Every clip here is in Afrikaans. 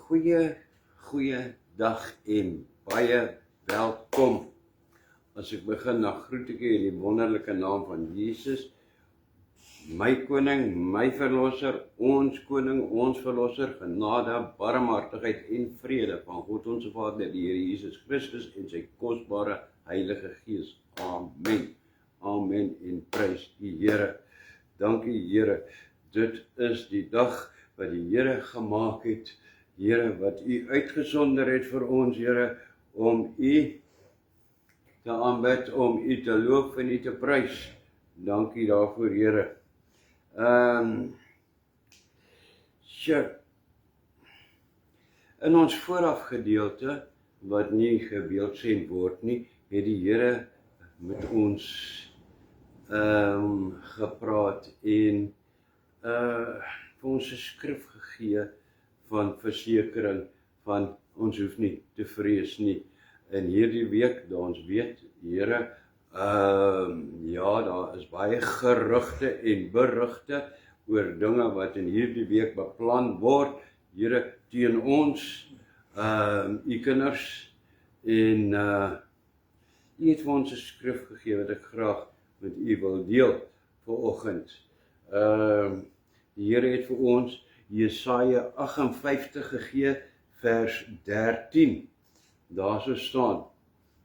Goeie dag en baie welkom. As ek begin, dan groet ek u in die wonderlike naam van Jesus, my koning, my verlosser, ons koning, ons verlosser, genade, barmhartigheid en vrede van God ons Vader, die Here Jesus Christus en sy kosbare Heilige Gees. Amen. Amen en prys die Here. Dankie Here. Dit is die dag wat die Here gemaak het. Here, wat u uitgesonder het vir ons, Here, om u te aanbid, om u te loof en u te prys. Dankie daarvoor, Here. In ons voorafgedeelte, wat nie gebeeldsend word nie, het die Here met ons gepraat en vir ons 'n skrif gegee van versekering, van ons hoef nie te vrees nie. In hierdie week, daar ons weet, Here, daar is baie gerugte en berigte oor dinge wat in hierdie week beplan word, Here, teen ons, u kinders, en u het vir ons 'n skrif gegee wat ek graag met u wil deel vanoggend. Die Here het vir ons Jesaja 58 gegee, vers 13. Daar so staan,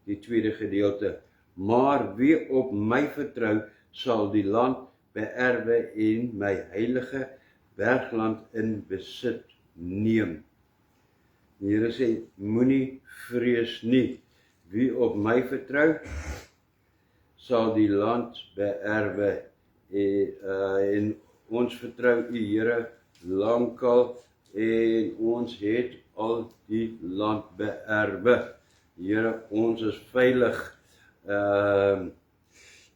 die tweede gedeelte. Maar wie op my vertrou, sal die land beerwe en my heilige bergland in besit neem. Die Here sê, moenie vrees nie. Wie op my vertrou, sal die land beerwe. En ons vertrou u Here lankal en ons het al die land beerwe. Here, ons is veilig.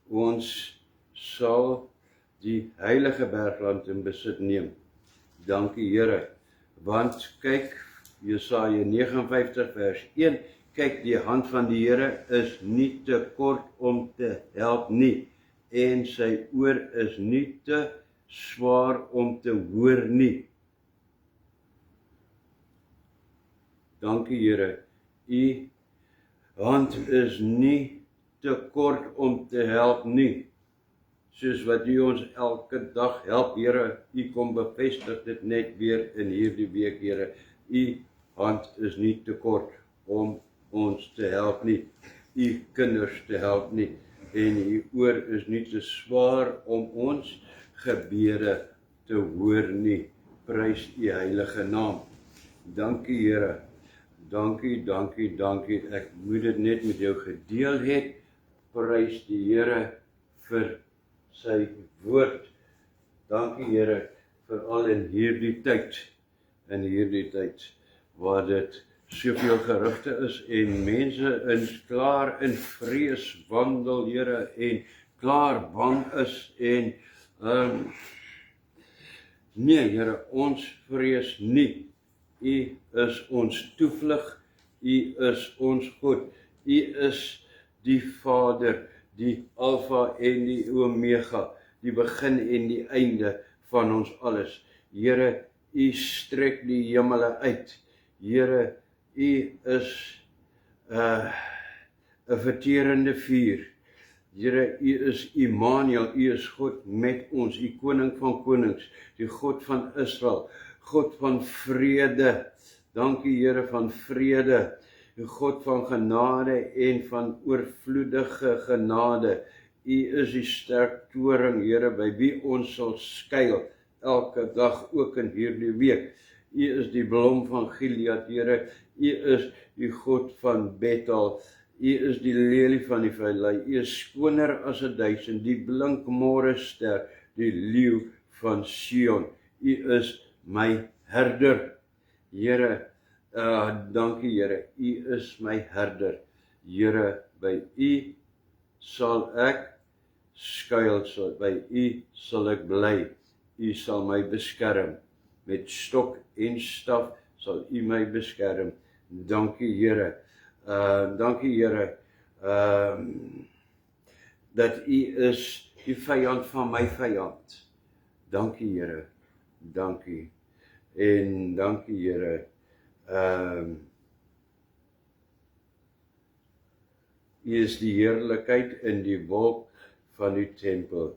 Ons sal die heilige bergland in besit neem. Dankie Here. Want kyk, Jesaja 59 vers 1, kyk, die hand van die Here is nie te kort om te help nie, en sy oor is nie te swaar om te hoor nie. Dankie Here, u hand is nie te kort om te help nie, soos wat u ons elke dag help, Here, u kom bevestig dit net weer in hierdie week, Here, u hand is nie te kort om ons te help nie, u kinders te help nie, en u oor is nie te swaar om ons gebede te hoor nie. Prys u heilige naam. Dankie Here. Dankie. Ek moet dit net met jou gedeel het. Prys die Here vir sy woord. Dankie Here, veral in hierdie tyd, waar dit soveel gerugte is en mense klaar in vrees wandel, Here, en klaar bang is en nee, Here, ons vrees nie. U is ons toevlug, u is ons God, u is die Vader, die Alfa en die Omega, die begin en die einde van ons alles. Here, u strek die hemele uit. Here, u is 'n verterende vuur. Here, u is Immanuel, u is God met ons, u koning van konings, die God van Israel, God van vrede. Dankie Here van vrede, die God van genade en van oorvloedige genade. U is die sterk toring, Here, by wie ons sal skuil elke dag, ook in hierdie week. U is die blom van Gilead, Here. U is die God van Bethel. U is die lelie van die vallei. U is skoner as 1000, die blink môrester, die leeu van Sion. U is my herder. Here, dankie Here. U is my herder. Here, by u sal ek skuil, by u sal ek bly. U sal my beskerm. Met stok en staf sal u my beskerm. Dankie Here. Dankie Here, dat u is die vyand van my vyand. Dankie Here, dankie. En dankie Here, U is die heerlikheid in die wolk van die tempel.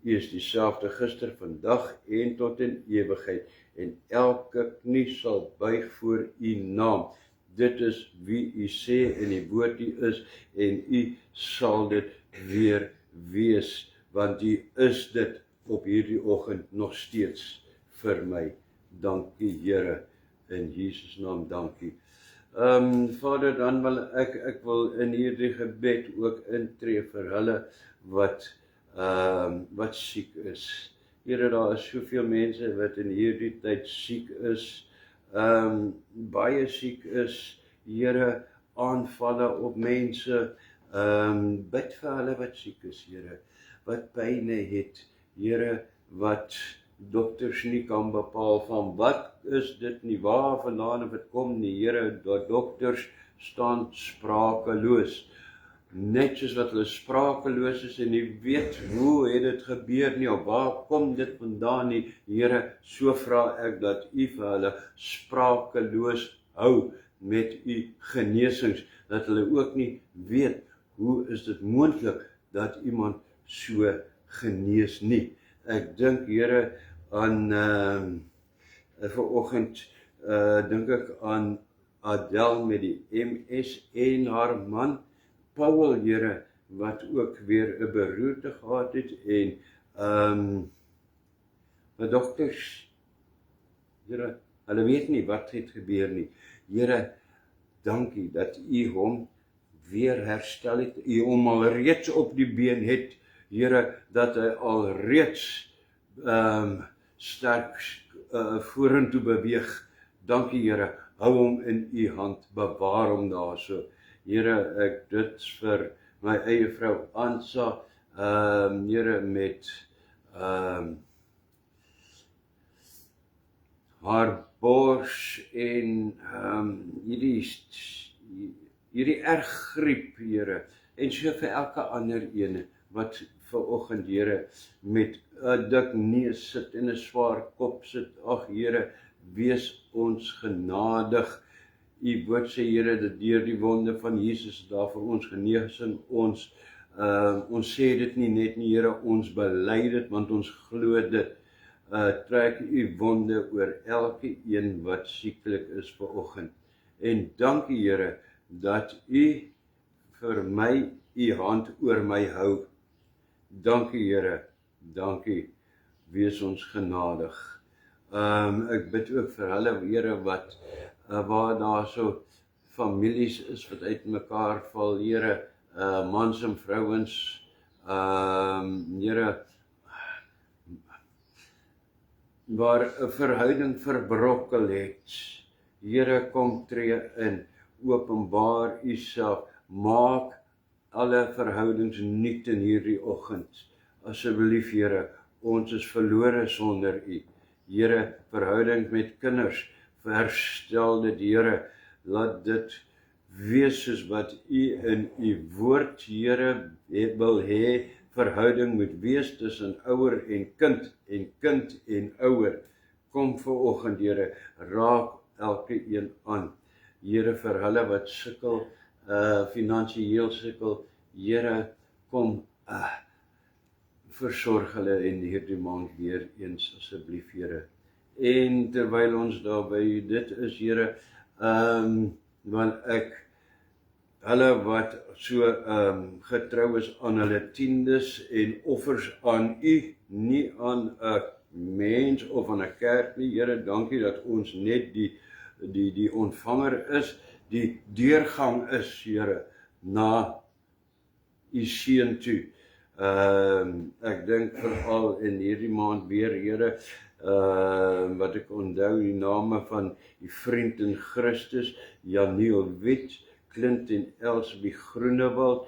U is dieselfde gister, vandag en tot in ewigheid. En elke knie sal buig voor u naam. Dit is wie u sê in die woord u is, en u sal dit weer wees, want u is dit op hierdie oggend nog steeds vir my. Dankie Here, in Jesus naam dankie. Vader, dan wil ek wil in hierdie gebed ook intree vir hulle wat siek is. Here, daar is soveel mense wat in hierdie tyd siek is, baie siek is. Here, aanvalle op mense, bid vir hulle wat siek is, Here, wat pyne het, Here, wat dokters nie kan bepaal van wat is dit nie, waar vandaan of dit kom nie, Here, dat dokters staan sprakeloos, net soos wat hulle sprakeloos is en nie weet hoe het dit gebeur nie, of waar kom dit vandaan nie, Here, so vra ek dat u vir hulle sprakeloos hou met u genesings, dat hulle ook nie weet hoe is dit moontlik dat iemand so genees nie. Ek dink, Here, aan vanoggend dink ek aan Adel met die MS en haar man Paul, Here, wat ook weer 'n beroerte gehad het en die dokters, Here, hulle weet nie wat het gebeur nie. Here, dankie dat u hom weer herstel het, u hom al reeds op die been het, Here, dat hy al reeds sterk vorentoe beweeg. Dankie Here, hou hom in u hand, bewaar hom daarso. Here, ek dit vir my eie vrou Ansa, Here, met haar bors en hierdie erg griep, Here, en so vir elke ander ene wat vanoggend, Here, met 'n dik neus sit en 'n swaar kop sit. Ag Here, wees ons genadig. U woord sê, Here, dat deur die wonde van Jesus daar vir ons genesing, ons sê dit nie net nie, Here, ons bely dit, want ons glo dit. Trek u wonde oor elke een wat sieklik is vanoggend. En dankie, Here, dat u vir my u hand oor my hou. Dankie, Here, dankie, wees ons genadig. Ek bid ook vir hulle, Here, wat waar daar so families is wat uit mekaar val, Here, mans en vrouens, Here, waar 'n verhouding verbrokkel het. Here, kom tree in, openbaar u self, maak alle verhoudings nuut in hierdie oggend. Asseblief, Here, ons is verlore sonder u. Here, verhouding met kinders, herstel dit, Here, laat dit wees soos wat u in u woord, Here, wil hê, verhouding moet wees tussen ouer en kind en ouer. Kom vanoggend, Here, raak elke een aan. Here, vir hulle wat sukkel, finansiëel sukkel, Here, kom versorg hulle in hierdie maand weer eens, asseblief, Here. En terwyl ons daarby dit is, Here, want hulle wat so getrou is aan hulle tiendes en offers aan u, nie aan 'n mens of aan 'n kerk nie, Here, dankie dat ons net die ontvanger is, die deurgang is, Here, na u seun toe. Ek dink veral in hierdie maand weer, Here, wat ek onthou die name van die vriend in Christus, Janiel Wit, Clint en Elsbie Groenewald,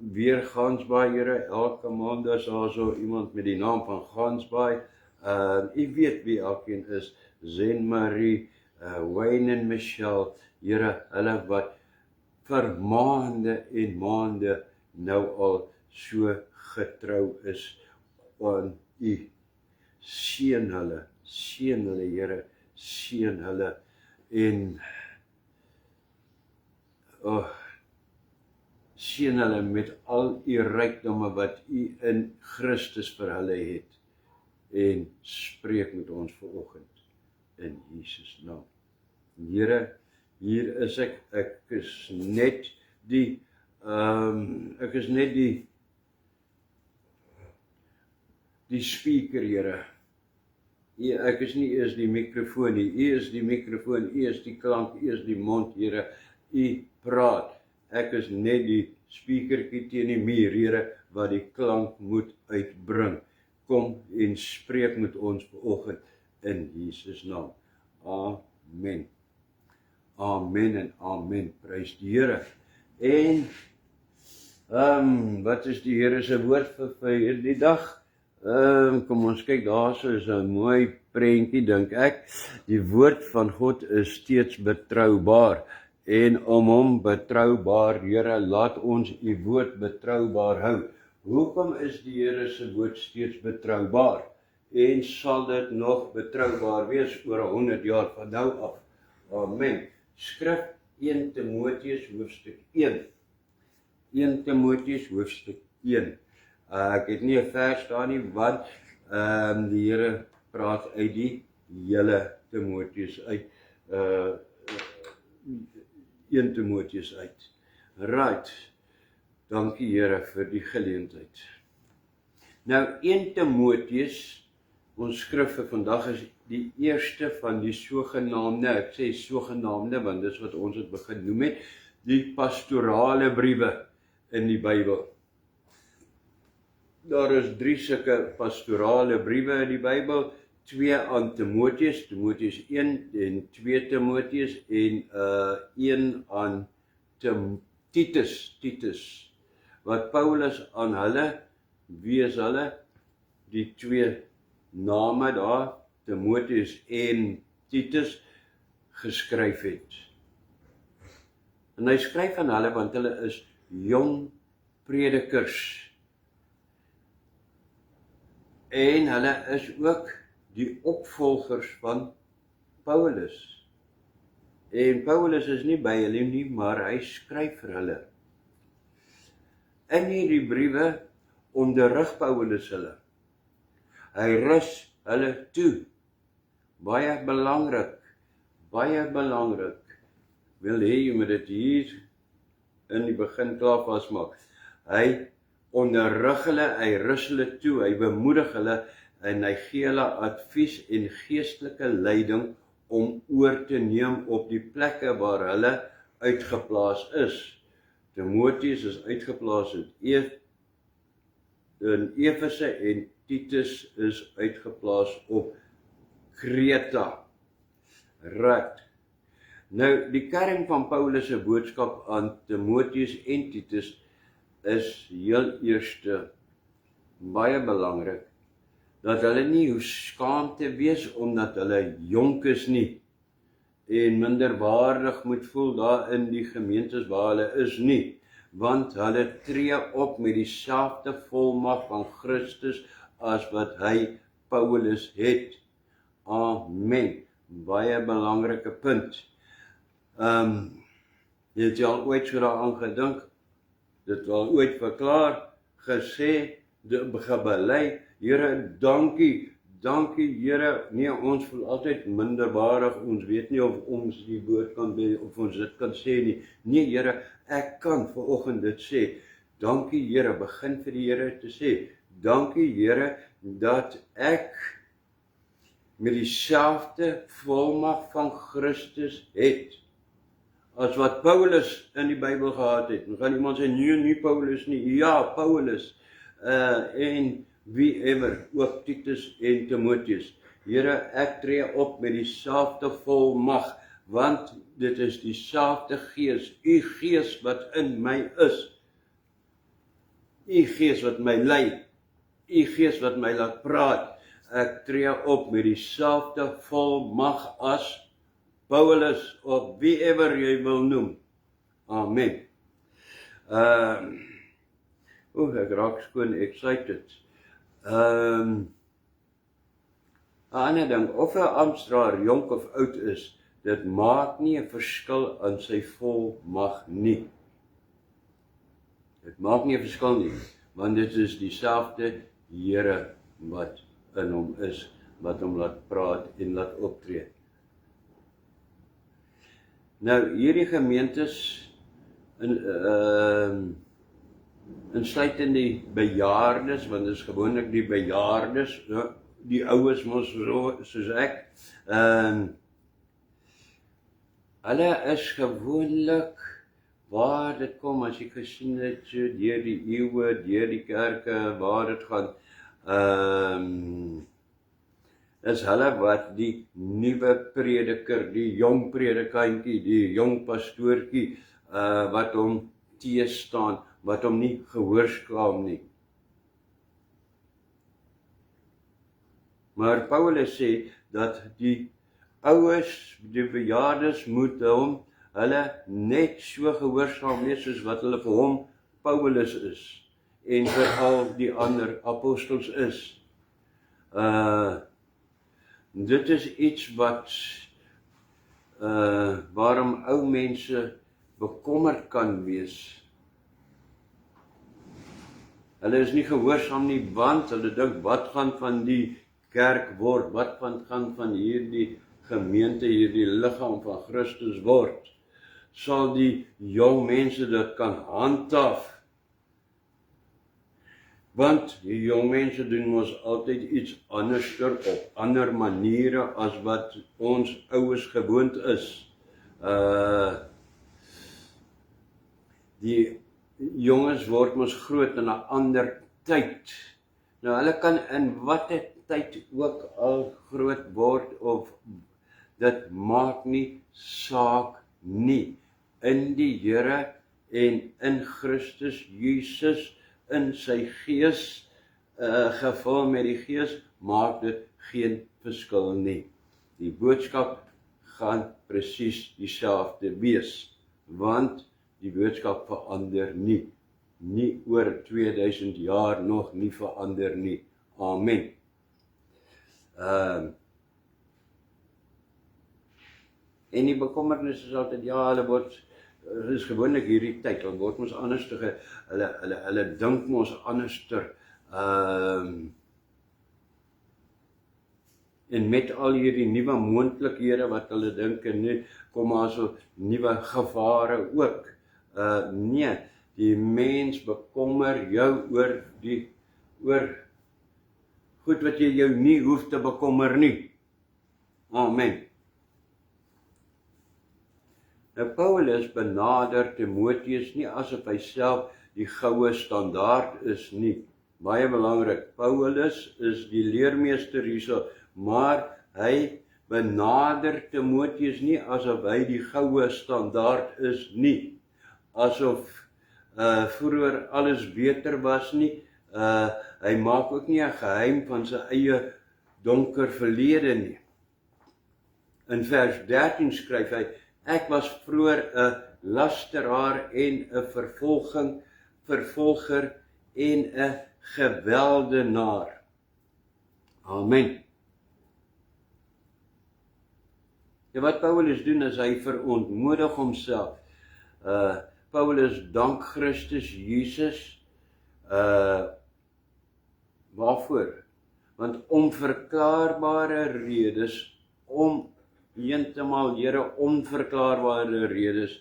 weer Gansbaai, Here, elke maand is daar so iemand met die naam van Gansbaai, u weet wie elkeen is, Zen Marie, Wayne en Michelle, Here, hulle wat vir maande en maande nou al so getrou is aan u. Seën hulle, Here, seën hulle. en seën hulle met al u rykdomme wat u in Christus vir hulle het, en spreek met ons vanoggend in Jesus naam. Here, hier is ek is net die die speaker, Here. Ek is nie eers die mikrofoon nie, u is die mikrofoon, u is die klank, u is die mond, Here. U praat. Ek is net die speakertjie teen die muur, Here, wat die klank moet uitbring. Kom en spreek met ons vanoggend in Jesus naam. Amen. Amen en amen. Prys die Here. En wat is die Here se woord vir hierdie dag? Kom ons kyk, daar is 'n mooi prentjie, dink ek. Die woord van God is steeds betroubaar. En om hom betroubaar, Here, laat ons u woord betroubaar hou. Hoekom is die Here se woord steeds betroubaar? En sal dit nog betroubaar wees oor 100 jaar van nou af? Amen. Skrif 1 Timoteus hoofstuk 1. 1 Timoteus hoofstuk 1. Ek het nie 'n vers daar nie, want die Here praat uit die hele Timoteus uit. 1 Timoteus uit. Right. Dankie Here vir die geleentheid. Nou 1 Timoteus, ons skrif vir vandag is die eerste van die sogenaamde, ek sê sogenaamde, want dis wat ons het begin noem het, die pastorale briewe in die Bybel. Daar is 3 sulke pastorale briewe in die Bybel, 2 aan Timoteus, Timoteus 1 en 2 Timoteus en 1 aan Titus, wat Paulus aan hulle, wie is hulle? Die 2 name daar, Timoteus en Titus, geskryf het. En hy skryf aan hulle, want hulle is jong predikers. En hulle is ook die opvolgers van Paulus. En Paulus is nie by hulle nie, maar hy skryf vir hulle. In hierdie briewe onderrig Paulus hulle. Hy rus hulle toe. Baie belangrik. Wil hê jy moet dit hier in die begin klaar vasmaak. Hy onderrig hulle, hy rus hulle toe, hy bemoedig hulle en hy gee hulle advies en geestelike leiding om oor te neem op die plekke waar hulle uitgeplaas is. Timoteus is uitgeplaas in Efese en Titus is uitgeplaas op Kreta. Right. Nou, die kern van Paulus se boodskap aan Timoteus en Titus is heel eerste baie belangrik, dat hulle nie hoef skaam te wees omdat hulle jonk is nie en minderwaardig moet voel daar in die gemeentes waar hulle is nie, want hulle tree op met dieselfde volmag van Christus as wat hy Paulus het. Amen. Baie belangrike punt. Het jy al ooit so daaraan gedink? Dit al ooit verklaar, gesê, gebelei, Here, dankie, Here, nee, ons voel altyd minderwaardig, ons weet nie of ons die woord kan be, of ons dit kan sê nie. Nee, Here, ek kan vanoggend dit sê. Dankie, Here, begin vir die Here te sê. Dankie, Here, dat ek met dieselfde volmag van Christus het, as wat Paulus in die Bybel gehad het. Dan gaan iemand sê, nee, nie Paulus nie. Ja, Paulus. En wie ever, ook Titus en Timoteus. Here, ek tree op met dieselfde volmag, want dit is dieselfde gees, u gees wat in my is. U gees wat my lei, u gees wat my laat praat. Ek tree op met dieselfde volmag as Paulus, of wie ever jy wil noem. Amen. Ek raak skoon excited. 'n Ander ding, of 'n amptenaar jonk of oud is, dit maak nie 'n verskil aan sy volmag nie. Dit maak nie 'n verskil nie, want dit is dieselfde Here wat in hom is, wat hom laat praat en laat optree. Nou, hierdie gemeentes insluitend die bejaardes, want dit is gewoonlik die bejaardes, die oues mos soos ek, hulle is gewoonlik waar dit kom, as jy gesien het, so deur die eeue, deur die kerke, waar dit gaan, is hulle wat die nuwe prediker, die jong predikantjie, die jong pastoortjie, wat hom teestaan, wat hom nie gehoorsaam nie. Maar Paulus sê dat die oues, die bejaardes moet hulle net so gehoorsaam wees soos wat hulle vir hom Paulus is en vir al die ander apostels is. Dit is iets wat waarom ou mense bekommerd kan wees. Hulle is nie gehoorsaam nie, want hulle dink, wat gaan van die kerk word, wat gaan van hierdie gemeente, hierdie liggaam van Christus word? Sal die jong mense dit kan handhaaf? Want die jong mense doen mos altyd iets anderster op ander maniere as wat ons oues gewoond is. Die jonges word mos groot in 'n ander tyd. Nou hulle kan in watter tyd ook al groot word, of dit maak nie saak nie. In die Here en in Christus Jesus, in sy gees, gevul met die gees, maak dit geen verskil nie. Die boodskap gaan presies dieselfde wees, want die boodskap verander nie. Nie oor 2000 jaar nog nie verander nie. Amen. En die bekommernis is altyd, ja, hulle word, is gewoonlik hierdie tyd, hulle word ons anderster, hulle dink ons anderster, en met al hierdie nuwe moontlikhede wat hulle dink, en nu kom maar so nuwe gevare ook. Nee, die mens bekommer jou oor goed wat jy jou nie hoef te bekommer nie. Amen. Nou Paulus benader Timoteus nie asof hy self die goue standaard is nie. Baie belangrik, Paulus is die leermeester hierso, maar hy benader Timoteus nie asof hy die goue standaard is nie. Asof vroeër alles beter was nie. Hy maak ook nie 'n geheim van sy eie donker verlede nie. In vers 13 skryf hy, ek was vroeër 'n lasteraar en 'n vervolger en 'n geweldenaar. Amen. Ja, wat Paulus doen is hy verontmoedig homself. Paulus dank Christus Jesus. Waarvoor? Want onverklaarbare redes, heeltemal, Here, onverklaarbare redes,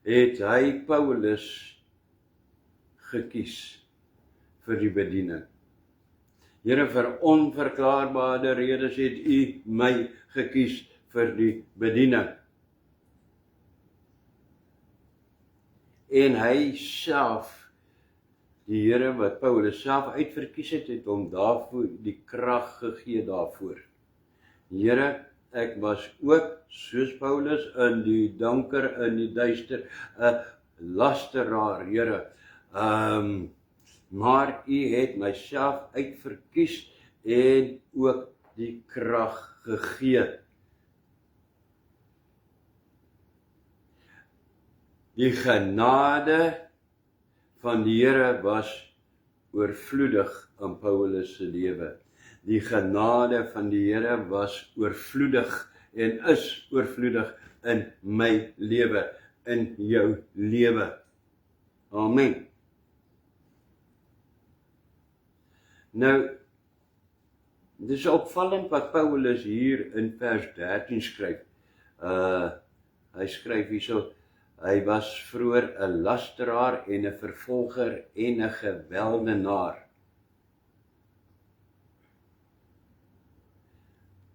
het hy Paulus gekies vir die bediening. Here, vir onverklaarbare redes het U my gekies vir die bediening. En hy self, die Here wat Paulus self uitverkies het, het hom daarvoor die krag gegee daarvoor. Here, ek was ook, soos Paulus, in die donker, in die duister, 'n lasteraar, Here. Maar U het myself uitverkies en ook die krag gegee. Die genade van die Here was oorvloedig in Paulus se lewe. Die genade van die Here was oorvloedig en is oorvloedig in my lewe, in jou lewe. Amen. Nou, dis opvallend wat Paulus hier in vers 13 skryf. Hy skryf hierso, hy was vroeër 'n lasteraar en 'n vervolger en 'n geweldenaar.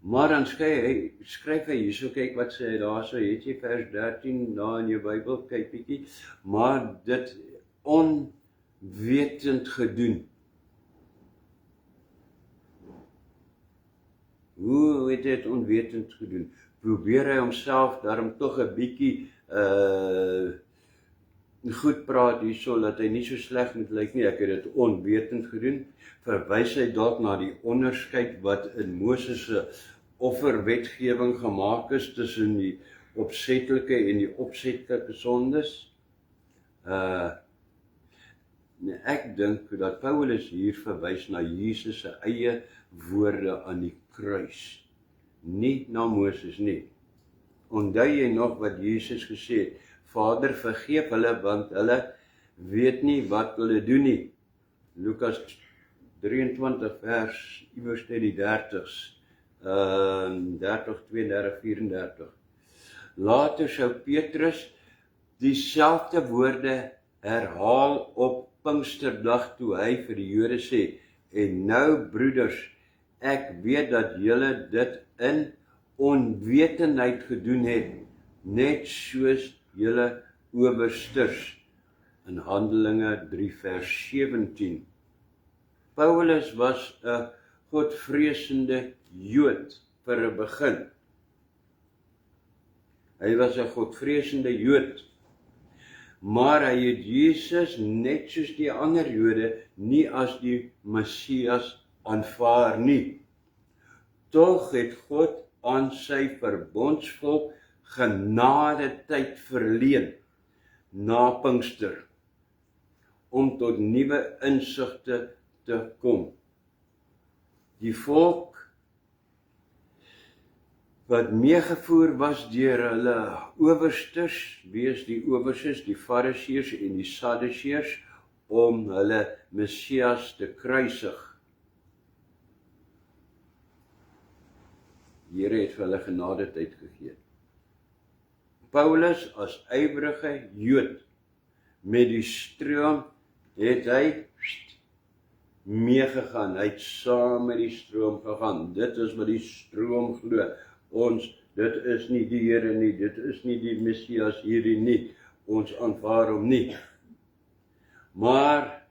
Maar dan skryf hy hierso, kyk wat sê hy daarso, het jy vers 13 daar in jou Bybel, kyk bietjie, maar dit onwetend gedoen. Hoe het dit onwetend gedoen? Probeer hy homself daarom tog 'n bietjie goed praat hierso, dat hy nie so sleg moet lyk nie, ek het dit onwetend gedoen. Verwys hy dalk na die onderskeid wat in Moses se offerwetgewing gemaak is tussen die opsetlike en die opsetlike sondes? Ek dink dat Paulus hier verwys na Jesus se eie woorde aan die kruis, nie na Moses nie. Onthou jy nog wat Jesus gesê het? Vader, vergeef hulle, want hulle weet nie wat hulle doen nie. Lukas 23 vers, iewers net die 30s, 30, 32, 34. Later sou Petrus dieselfde woorde herhaal op Pinksterdag toe hy vir die Jode sê, en nou broeders, ek weet dat julle dit in onwetendheid gedoen het, net soos julle owersters, in Handelinge 3 vers 17. Paulus was 'n godvreesende Jood vir 'n begin. Hy was 'n godvreesende Jood, maar hy het Jesus net soos die ander Jode nie as die Messias aanvaar nie. Tog het God aan sy verbondsvolk genade tyd verleen na Pinkster om tot nuwe insigte te kom. Die volk wat meegevoer was deur hulle owersters, wie is die owersters, die Fariseërs en die Sadduseërs, om hulle Messias te kruisig. Die Here het vir hulle genade tyd gegee. Paulus as ywerige Jood met die stroom het hy meegegaan, hy het saam met die stroom gegaan. Dit is wat die stroom glo. Dit is nie die Here nie, dit is nie die Messias hierdie nie, ons aanvaar hom nie. Maar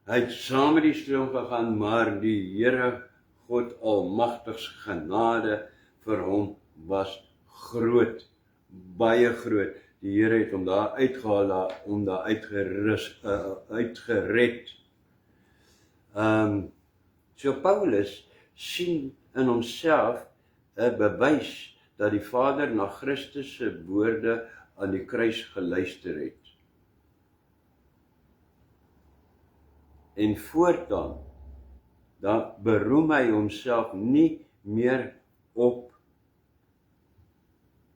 hy het saam met die stroom gegaan, maar die Here God Almagtigs genade vir hom was groot, baie groot. Die Here het hom daar uitgehaal, om daar uitgered. So Paulus sien in homself 'n bewys dat die Vader na Christus se woorde aan die kruis geluister het. En voortaan, dan beroem hy homself nie meer op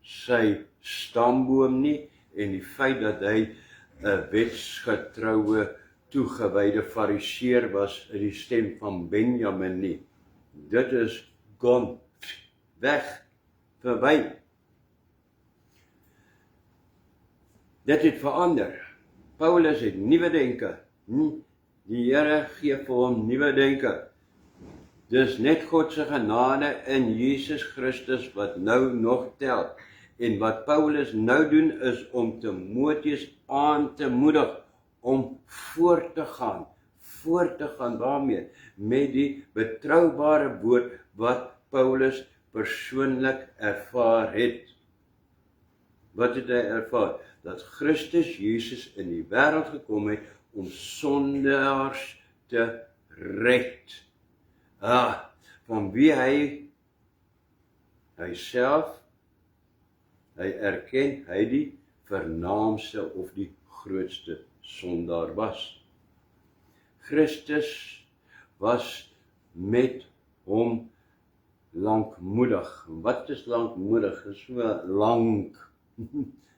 sy stamboom nie, en die feit dat hy 'n wetsgetroue, toegewyde fariseer was in die stem van Benjamin nie. Dit is gone, weg, verby. Dit het verander. Paulus het nuwe denke. Die Here gee vir hom nuwe denke. Dis net God se genade in Jesus Christus wat nou nog tel. En wat Paulus nou doen is om Timoteus aan te moedig om voort te gaan daarmee, met die betroubare woord wat Paulus persoonlik ervaar het. Wat het hy ervaar? Dat Christus Jesus in die wêreld gekom het om sondaars te red. Van wie hy self, hy erken, hy die vernaamste of die grootste sondaar was. Christus was met hom lankmoedig. Wat is lankmoedig? Is so lank.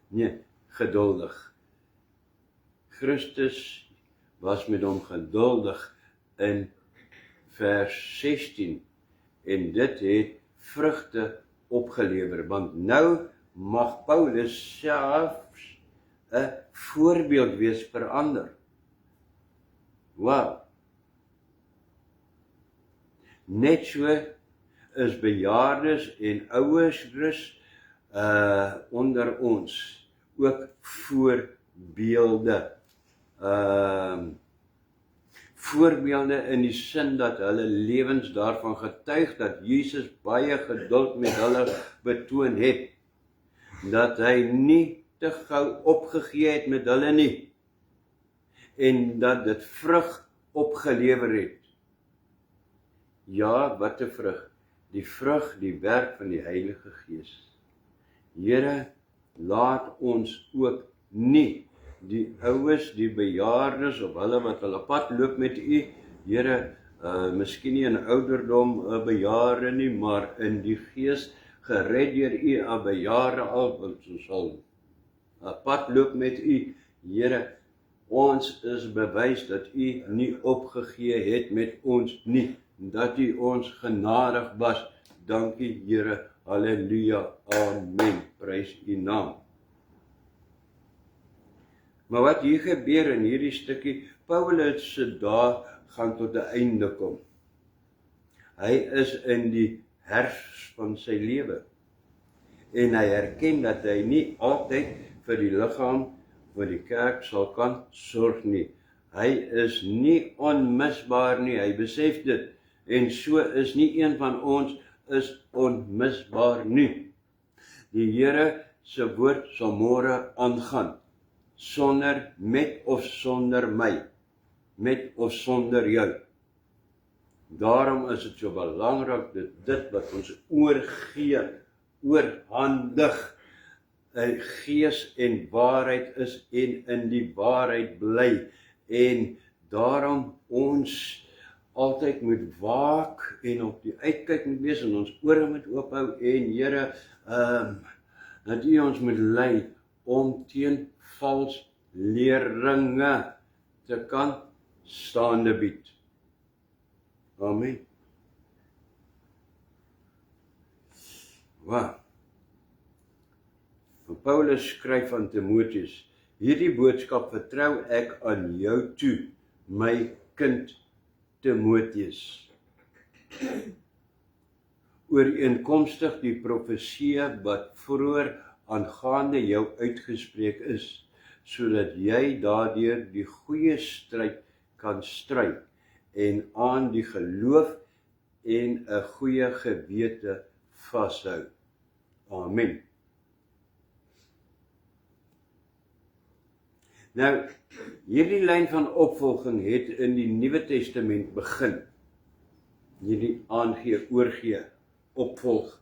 Nee, geduldig. Christus was met hom geduldig in vers 16 en dit het vrugte opgelewer, want nou mag Paulus selfs 'n voorbeeld wees vir ander. Wow. Net so is bejaardes en ouers onder ons ook voorbeelde. Voorbeelde in die sin dat hulle lewens daarvan getuig dat Jesus baie geduld met hulle betoon het, dat hy nie te gou opgegee het met hulle nie, en dat dit vrug opgelewer het. Ja, wat 'n vrug? Die vrug, die werk van die Heilige Gees. Here, laat ons ook nie die oues, die bejaardes of hulle wat hulle pad loop met U, Here, miskien nie in ouderdom 'n bejaarde nie, maar in die gees gered deur U 'n bejaarde al, want ons sal 'n pad loop met U, Here. Ons is bewys dat U nie opgegee het met ons nie, dat U ons genadig was. Dankie Here, halleluja, amen, prys U naam. Maar wat hier gebeur in hierdie stukkie, Paulus se dae gaan tot 'n einde kom. Hy is in die herfs van sy lewe, en hy erken dat hy nie altyd vir die liggaam van die kerk sal kan sorg nie. Hy is nie onmisbaar nie, hy besef dit, en so is nie een van ons is onmisbaar nie. Die Here se woord sal môre aangaan, sonder, met of sonder my, met of sonder jou. Daarom is dit so belangrik dat dit wat ons oorgee, oorhandig, gees en waarheid is en in die waarheid bly, en daarom ons altyd moet waak en op die uitkyk moet wees en ons ore moet oophou en Here, dat U ons moet lei om teen vals leringe te kan staande bied. Amen. Wow. Paulus skryf aan Timoteus, hierdie boodskap vertrou ek aan jou toe, my kind Timoteus. Ooreenkomstig die profeseë wat vroeër aangaande jou uitgespreek is, sodat jy daardeur die goeie stryd kan stry en aan die geloof en 'n goeie gewete vashou. Amen. Nou, hierdie lyn van opvolging het in die Nuwe Testament begin. Hierdie aangee, oorgee, opvolg.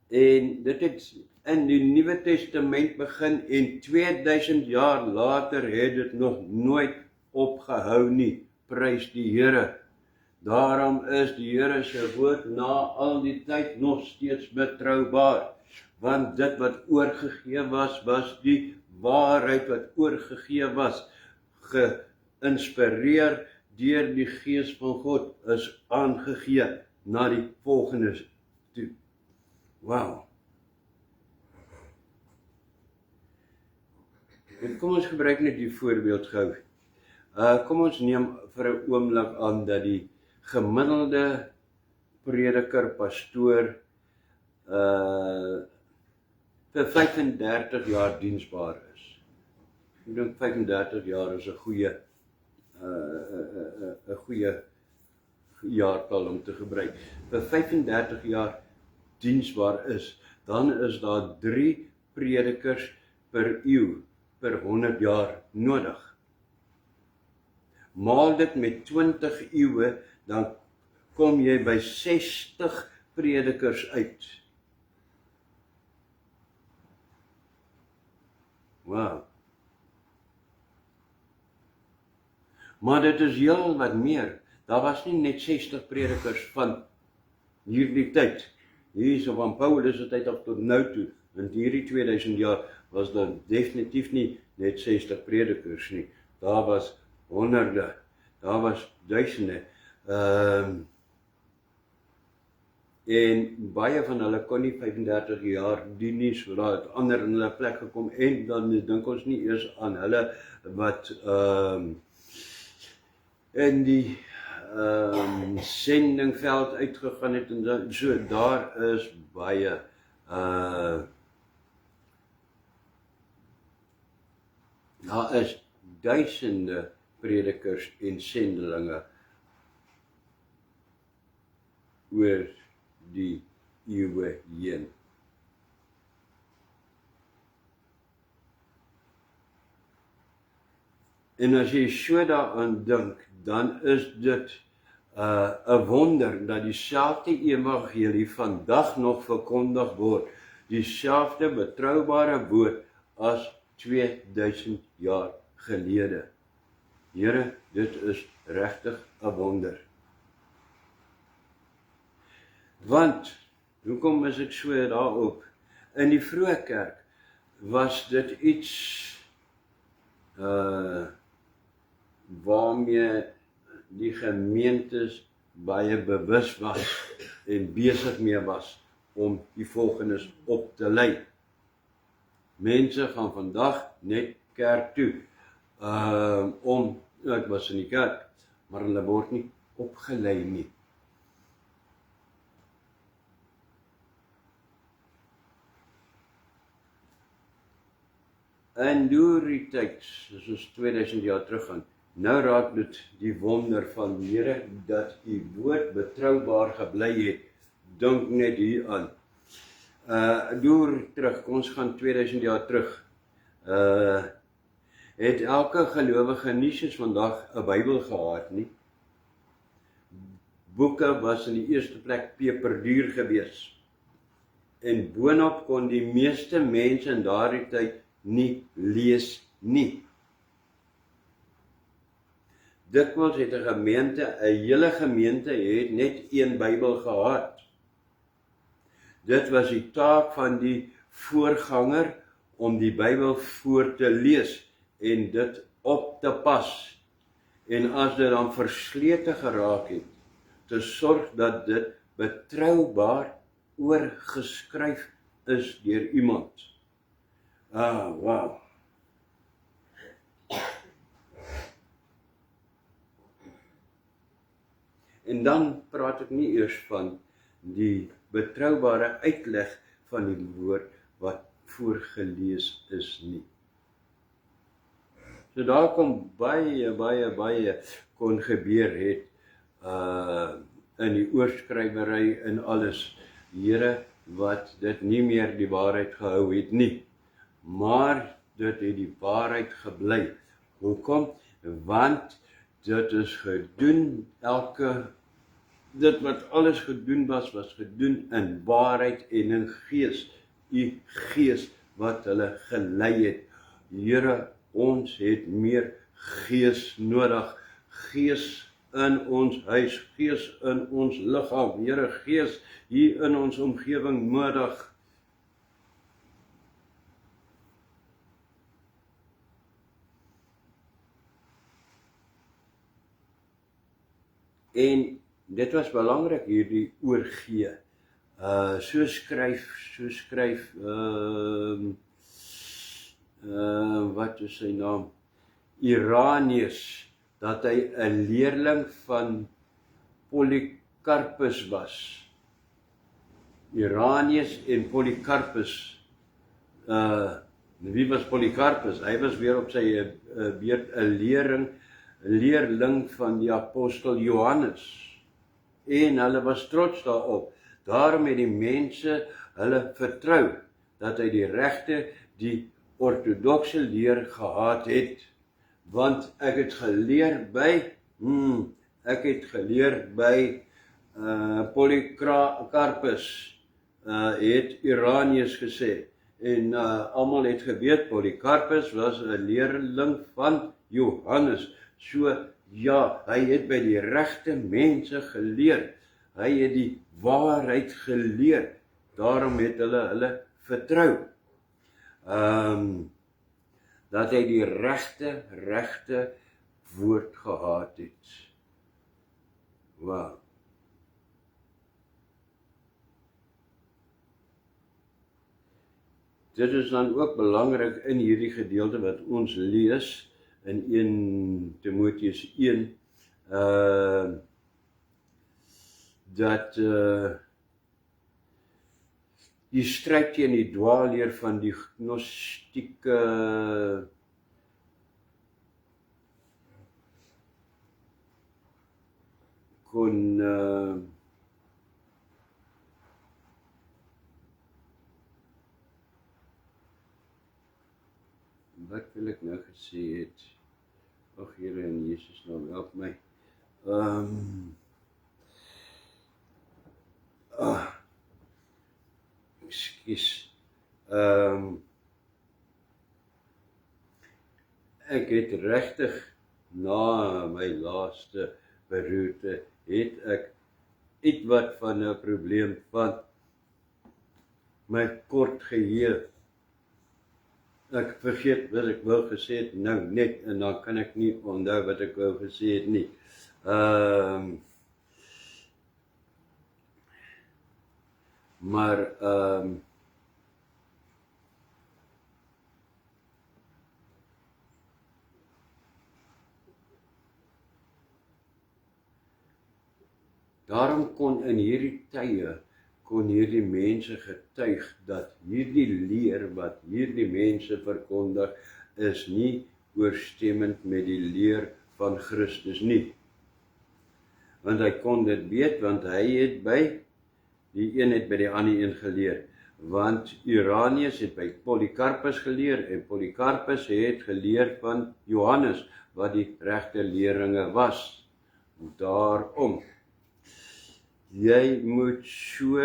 En dit het in die Nuwe Testament begin en 2000 jaar later het dit nog nooit opgehou nie. Prys die Here. Daarom is die Here se woord na al die tyd nog steeds betroubaar. Want dit wat oorgegee was, was die waarheid wat oorgegee was, geïnspireer deur die Gees van God, is aangegee na die volgende toe. Wow. En kom ons gebruik net die voorbeeld gou. Kom ons neem vir 'n oomblik aan dat die gemiddelde prediker, pastoor, vir 35 jaar diensbaar is. Ek dink 35 jaar is 'n goeie jaartal om te gebruik. Vir 35 jaar diensbaar is, dan is daar 3 predikers per eeu, per 100 jaar nodig. Maal dit met 20 eeue, dan kom jy by 60 predikers uit. Wow. Maar dit is heel wat meer. Daar was nie net 60 predikers van hierdie tyd, hierso van Paulus se tyd af tot nou toe, in hierdie 2000 jaar, was daar definitief nie net 60 predikers nie. Daar was honderde, daar was duisende. En baie van hulle kon nie 35 jaar dien nie, so daar het ander in hulle plek gekom, en dan dink ons nie eers aan hulle wat in die sendingveld uitgegaan het, en so, daar is baie daar is duisende predikers en sendelinge oor die eeue heen. En as jy so daaraan dink, dan is dit 'n wonder dat dieselfde evangelie vandag nog verkondig word, dieselfde betroubare woord as 2000 jaar gelede. Here, dit is regtig 'n wonder. Want, hoekom is ek so daarop? In die vroeë kerk was dit iets waarmee die gemeentes baie bewus was en besig mee was om die volgenes op te lei. Mense gaan vandag net kerk toe, ek was in die kerk, maar hulle word nie opgelei nie. En deur die tyd, soos 2000 jaar terug gaan, nou raak dit die wonder van Here dat u woord betroubaar gebly het. Dink net hier aan. Deur terug, ons gaan 2000 jaar terug, het elke gelowige nie soos vandag 'n Bybel gehad nie. Boeke was in die eerste plek peperduur gewees. En boonop kon die meeste mense in daardie tyd nie lees nie. Dikwels het 'n gemeente, 'n hele gemeente het net een Bybel gehad. Dit was die taak van die voorganger om die Bybel voor te lees en dit op te pas. En as dit dan verslete geraak het, te sorg dat dit betroubaar oorgeskryf is deur iemand. Wow. En dan praat ek nie eers van die betroubare uitleg van die woord wat voorgelees is nie. So daar kom baie kon gebeur het in die oorskrywery en alles, Here, wat dit nie meer die waarheid gehou het nie. Maar dit het die waarheid gebly. Hoekom? Want dit is gedoen, dit wat alles gedoen was gedoen in waarheid en in gees. U gees wat hulle gelei het. Here, ons het meer gees nodig. Gees in ons huis, gees in ons liggaam. Here, gees hier in ons omgewing nodig. En dit was belangrik hierdie oorgee. So skryf, wat is sy naam? Irenaeus, dat hy 'n leerling van Polycarpus was. Irenaeus en Polycarpus. Wie was Polycarpus? Hy was weer op sy beurt 'n leerling van die apostel Johannes. En hulle was trots daarop. Daarom het die mense hulle vertrou dat hy die ortodokse leer gehad het. Want ek het geleer by Polycarpus, het Irenaeus gesê. En almal het geweet, Polycarpus was 'n leerling van Johannes. So, ja, hy het by die regte mense geleer. hy het die waarheid geleer. Daarom het hulle vertrou. Dat hy die regte woord gehad het. Wow. Dit is dan ook belangrik in hierdie gedeelte wat ons lees in 1 Timoteus 1, dat die stryd teen die dwaalleer van die gnostieke wat wil ek nou gesê het? Ag Here in Jesus naam, help my. Ekskuus. Ek het regtig na my laaste beroerte het ek ietwat van 'n probleem van my kort geheue. Ek vergeet wat ek wou gesê het nou net en dan kan ek nie onthou wat ek wou gesê het nie. Maar daarom kon in hierdie tye kon hierdie mense getuig dat hierdie leer wat hierdie mense verkondig is nie ooreenstemmend met die leer van Christus nie. Want hy kon dit weet, want hy het die een het by die ander een geleer. Want Irenaeus het by Polycarpus geleer en Polycarpus het geleer van Johannes wat die regte leerlinge was. Daarom jy moet so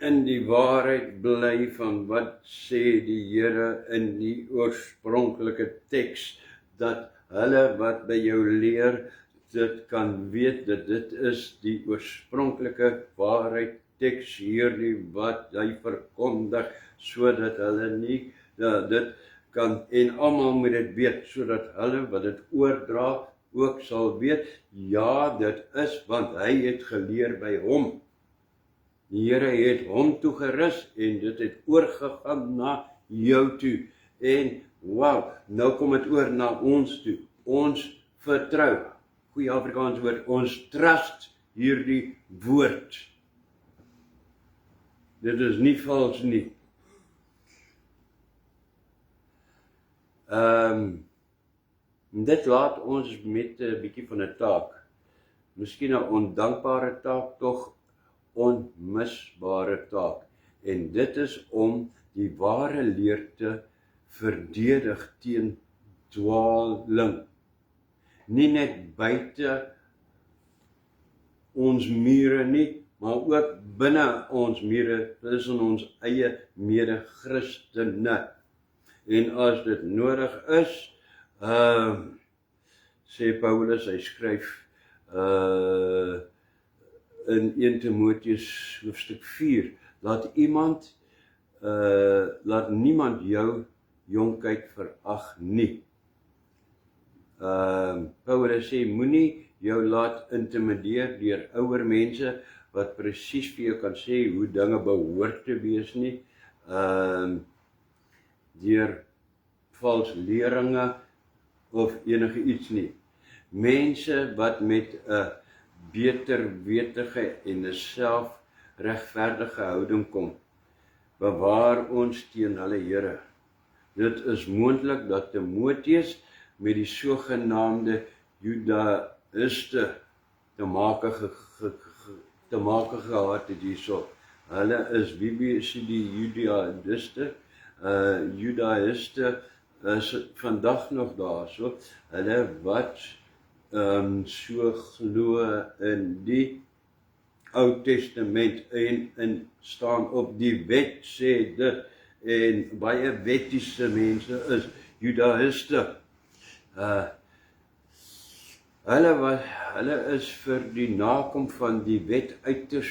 in die waarheid bly van wat sê die Here in die oorspronklike teks, dat hulle wat by jou leer, dit kan weet dat dit is die oorspronklike waarheid teks hierdie wat hy verkondig, sodat hulle nie dit kan, en almal moet dit weet, sodat hulle wat dit oordra, ook sal weet, ja, dit is, want hy het geleer by hom. Die Here het hom toegerus, en dit het oorgegaan na jou toe, en wow, nou kom het oor na ons toe, ons vertrou, goeie Afrikaans woord, ons trust hierdie woord, dit is nie vals nie. Dit laat ons met 'n bietjie van 'n taak, miskien 'n ondankbare taak, tog onmisbare taak. En dit is om die ware leer te verdedig teen dwaaling. Nie net buite ons mure nie, maar ook binne ons mure, tussen ons eie mede-Christene. En as dit nodig is, sê Paulus, hy skryf in 1 Timoteus hoofstuk 4, laat niemand jou jonkheid verag nie. Paulus sê, moenie jou laat intimideer deur ouer mense, wat presies vir jou kan sê hoe dinge behoort te wees nie, deur vals leringe, of enige iets nie. Mense wat met 'n beterwetige en 'n selfregverdige houding kom, bewaar ons teen hulle Here. Dit is moontlik dat Timoteus met die sogenaamde Judaïste te make gehad het hierso. Hulle is, wie is die Judaïste? Judaïste is vandag nog daar so, hulle wat so glo in die Ou Testament en staan op die wet, sê dit, en baie wettiese mense is Judaïste. Hulle is vir die nakom van die wet uiters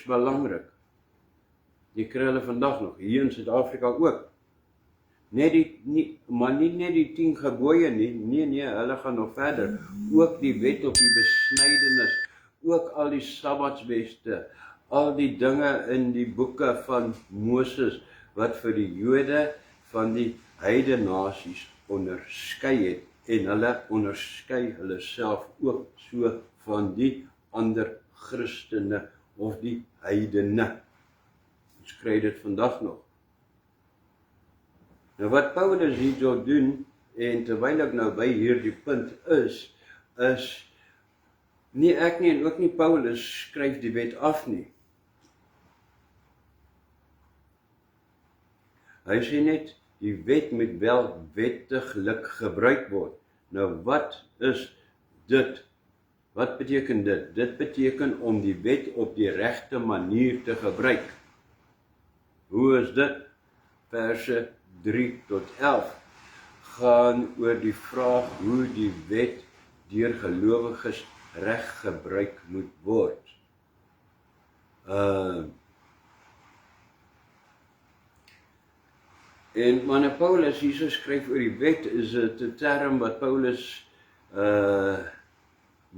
belangrik. Jy kry hulle vandag nog, hier in Suid-Afrika ook. Maar nie net die 10 gebooie nie, nee, hulle gaan nog verder. Ook die wet op die besnydenis, ook al die sabbatsweste, al die dinge in die boeke van Moses, wat vir die Jode van die heidene nasies onderskei het, en hulle onderskei hulle self ook so van die ander Christene of die heidene. Ons kry dit vandag nog. Nou wat Paulus hierso doen, en terwyl ek nou by hierdie punt is nie ek nie en ook nie Paulus skryf die wet af nie. Hy sê net, die wet moet wel wettiglik gebruik word. Nou wat is dit? Wat beteken dit? Dit beteken om die wet op die regte manier te gebruik. Hoe is dit? Verse 3 tot 11 gaan oor die vraag hoe die wet deur gelowiges reg gebruik moet word. En wanneer Paulus hierso skryf oor die wet, is dit 'n term wat Paulus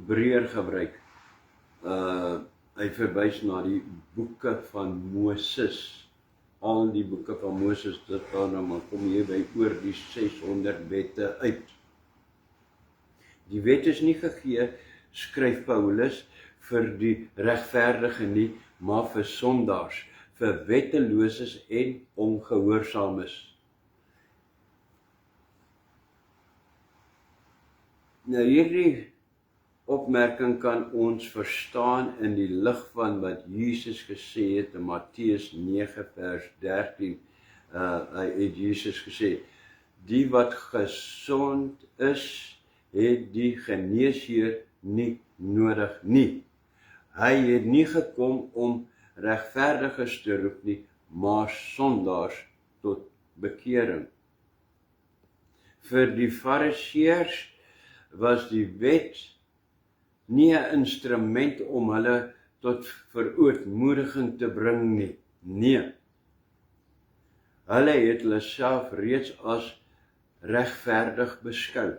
breër gebruik. Hy verwys na die boeke van Moses. Al die boeke van Moses, dit gaan nou maar kom hier by oor die 600 wette uit. Die wet is nie gegee, skryf Paulus, vir die regverdige nie, maar vir sondaars, vir wetteloses en ongehoorsaames. Nou hierdie opmerking kan ons verstaan in die lig van wat Jesus gesê het in Matteus 9 vers 13. Hy het Jesus gesê, die wat gesond is, het die geneesheer nie nodig nie. Hy het nie gekom om regverdiges te roep nie, maar sondaars tot bekering. Vir die fariseërs was die wet nie 'n instrument om hulle tot verootmoediging te bring nie. Nee. Hulle het hulle self reeds as regverdig beskou.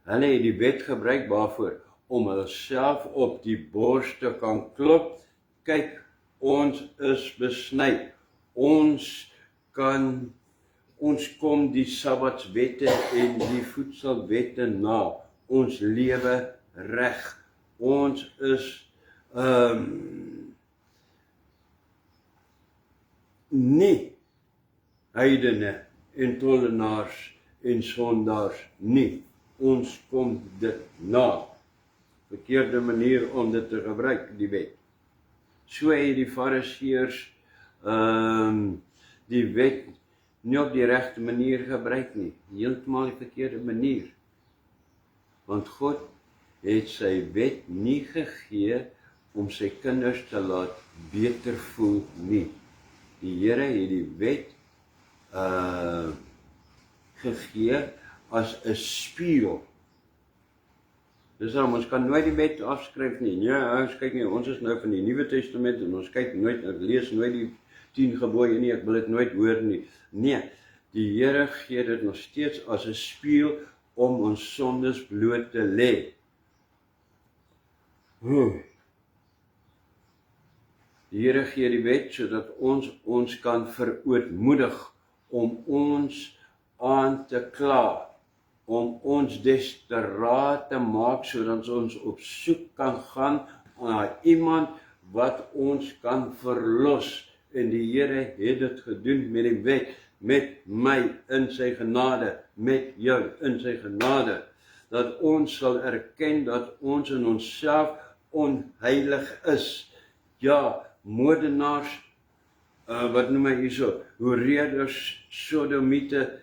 Hulle het die wet gebruik waarvoor om hulle self op die bors te kan klop. Kyk, ons is besny. Ons kom die sabbatswette en die voedselwette na. Ons lewe reg. Ons is nie heidene en tollenaars en sondaars nie. Ons kom dit na. Verkeerde manier om dit te gebruik, die wet. So het die fariseërs die wet nie op die regte manier gebruik nie. Heeltemal die verkeerde manier. Want God het sy wet nie gegee om sy kinders te laat beter voel nie. Die Here het die wet gegee as 'n spieël. Dis daarom, ons kan nooit die wet afskryf nie. Ja, ons kyk nie, ons is nou van die Nuwe Testament en ons kyk nooit, ek lees nooit die 10 gebooie nie, ek wil dit nooit hoor nie. Nee, die Here gee dit nog steeds as 'n spieël om ons sondes bloot te lê. Die Here gee die wet sodat ons kan verootmoedig om ons aan te kla, om ons desperaat te maak sodat ons op soek kan gaan na iemand wat ons kan verlos. En die Here het dit gedoen met die wet, met my in sy genade, met jou in sy genade, dat ons sal erken dat ons in onsself onheilig is. Ja, moordenaars, wat noem hy hierso, hoereerders, sodomiete,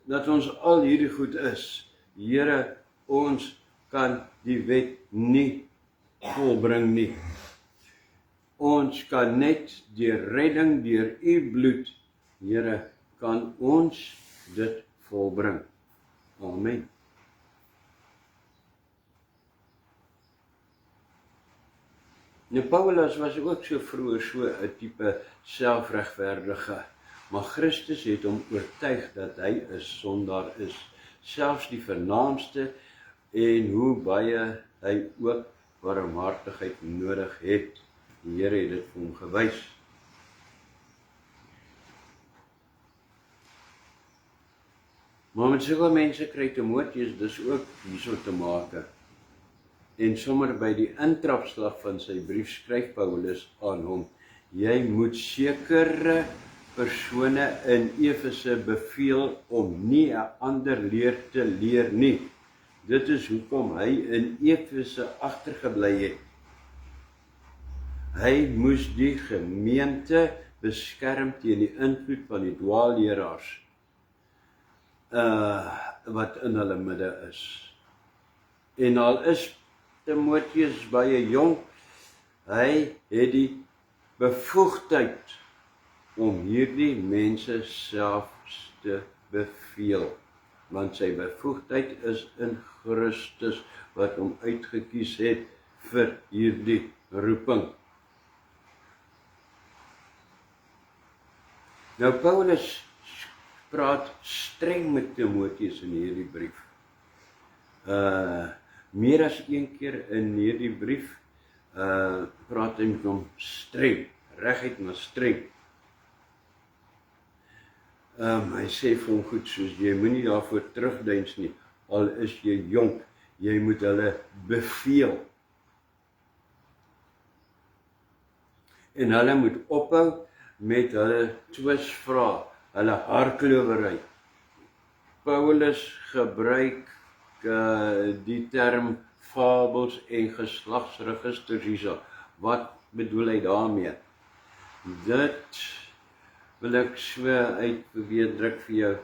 dat ons al hierdie goed is. Here, ons kan die wet nie volbring nie. Ons kan net deur redding, deur u bloed, Here, kan ons dit volbring. Amen. Nou Paulus was ook so vroeër so 'n tipe selfregverdige, maar Christus het hom oortuig dat hy 'n sondaar is, selfs die vernaamste, en hoe baie hy ook barmhartigheid nodig het. Die Here het dit vir hom gewys. Maar met sulke mense kry Timoteus dus ook hierso te make. En sommer by die intrapslag van sy brief skryf Paulus aan hom: jy moet sekere persone in Efese beveel om nie 'n ander leer te leer nie. Dit is hoekom hy in Efese agtergebly het. Hy moes die gemeente beskerm teen die invloed van die dwaalleraars wat in hulle midde is. En al is Timoteus baie jong, hy het die bevoegdheid om hierdie mense selfs te beveel, want sy bevoegdheid is in Christus wat hom uitgekies het vir hierdie roeping. Nou Paulus praat streng met Timoteus in hierdie brief. Meer as een keer in hierdie brief praat hy met hom streng, reguit maar streng. Hy sê vir hom goed soos, jy moenie daarvoor terugdeins nie, al is jy jonk, jy moet hulle beveel. En hulle moet ophou met hulle twisvrae, hulle hardlowery. Paulus gebruik die term fabels en geslagsregisters hierso. Wat bedoel hy daarmee? Dit wil ek so uitdruk vir jou.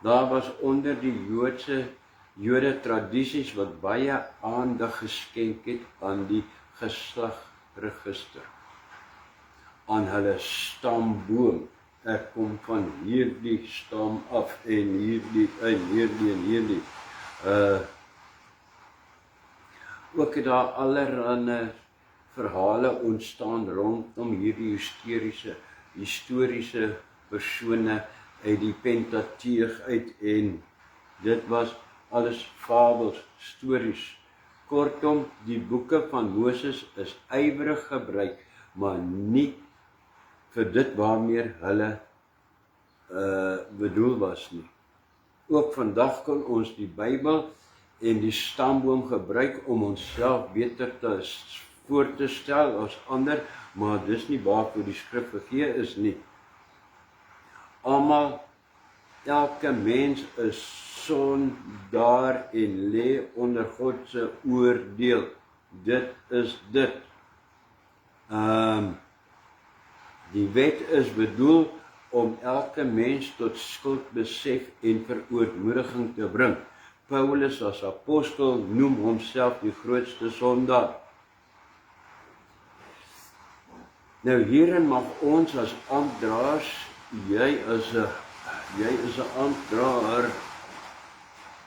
Daar was onder die Jode tradisies wat baie aandag geskenk het aan die geslagregister, aan hulle stamboom. Ek kom van hierdie stam af en hierdie en hierdie. Ook het daar allerhande verhale ontstaan rondom hierdie historiese persone uit die Pentateug uit, en dit was alles fabels, stories. Kortom, die boeke van Moses is ywerig gebruik, maar nie vir dit waarmee hulle bedoel was nie. Ook vandag kan ons die Bybel en die stamboom gebruik om onsself beter voor te stel as ander, maar dis nie waarvoor die skrif gegee is nie. Elke mens is sondaar en lê onder God se oordeel. Dit is dit. Die wet is bedoel om elke mens tot skuldbesef en verootmoediging te bring. Paulus as apostel noem homself die grootste sondaar. Nou hierin mag ons as amptdraers, jy is 'n amptdraer,